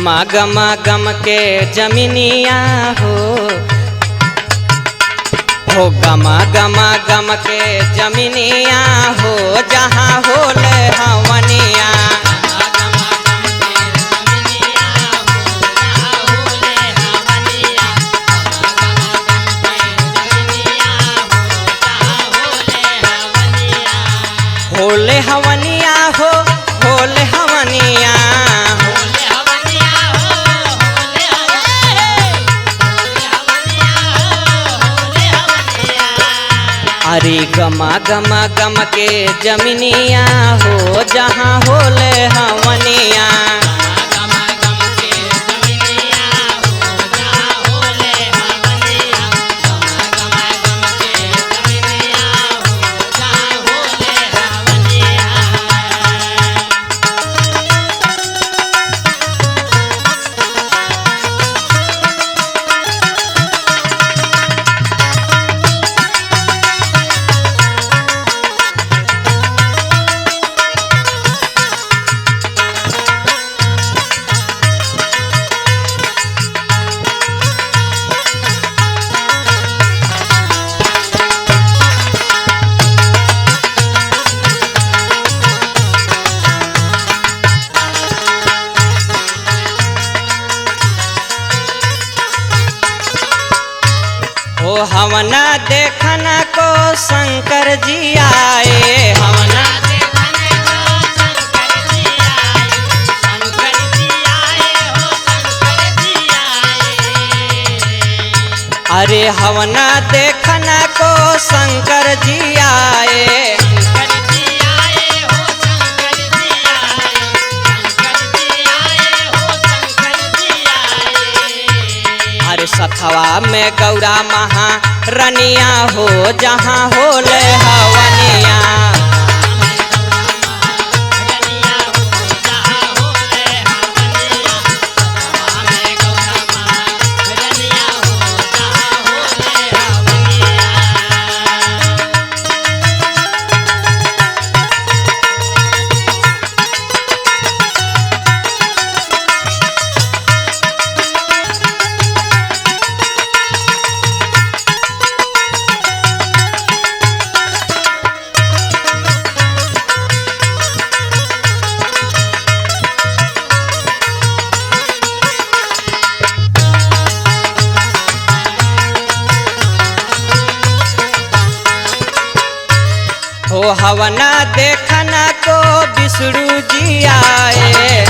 गमा गमा गम के जमीनिया हो गमा गमा गम के जमीनिया हो जहाँ होले हवनिया होले हवनिया हो होले हवनिया अरे गमा गमा गम के जमीनिया हो जहाँ होले हवनिया हवना देखना को शंकर जी आए हवना देखने को शंकर जी आए शंकर जी आए हो शंकर जी आए अरे हवना देखना को शंकर जी आए शंकर जी आए हो शंकर जी आए शंकर जी आए हो शंकर जी आए अरे सथवा में गौरा महारनिया हो जहाँ होले हवनिया हो हवना देखना को विष्णु जी आए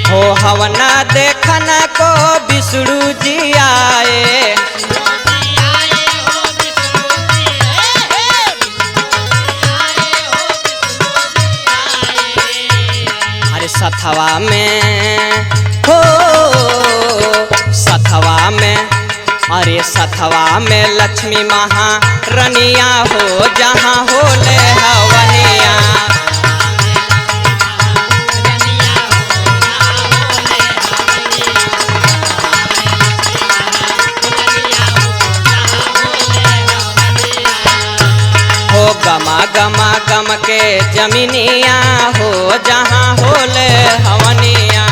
हो हवना देखना को विष्णु जी आए अरे सथवा में हो सथवा में अरे सथवा में लक्ष्मी महारनिया हो जहाँ होले हवनिया हो गमा गमा गम के जमीनिया हो जहाँ होले हवनिया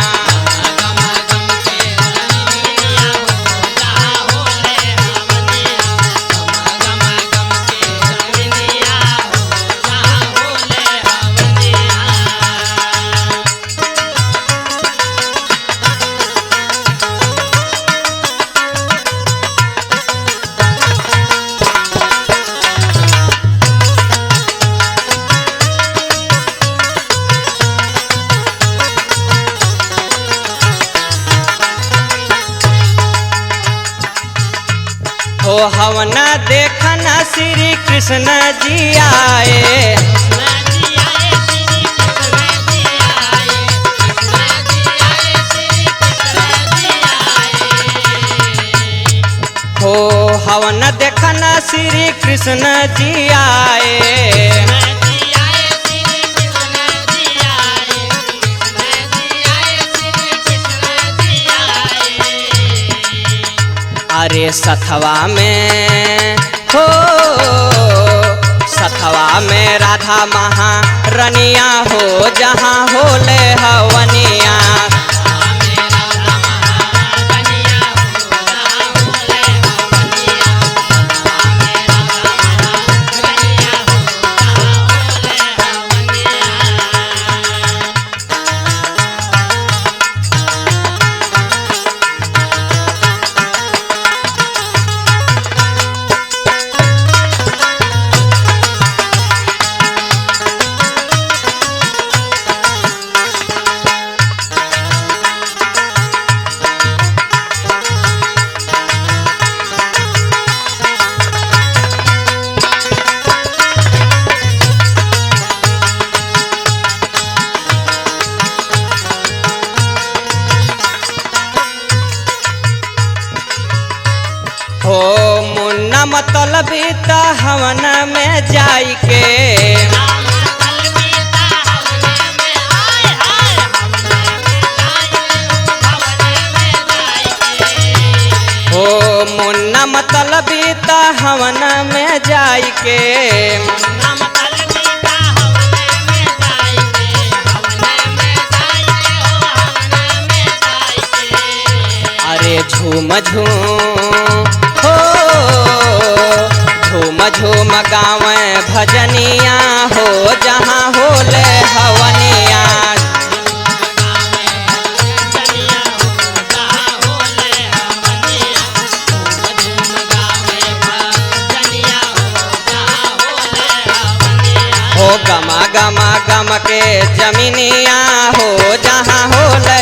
हो हवना देखना श्री कृष्ण जी आए हो हवना देखना श्री कृष्ण जी आए अरे सथवा में हो राधा महारनिया हो जहाँ होले हवनिया। हो मुन्ना मतलबी त हवन में जाई के हो मुन्ना मतलबी त हवन में जाई के अरे झूम झूम हो झूम झूम गावे भजनिया हो जहाँ होले हवनिया। हो गमा गमा गम के जमीनिया हो जहाँ होले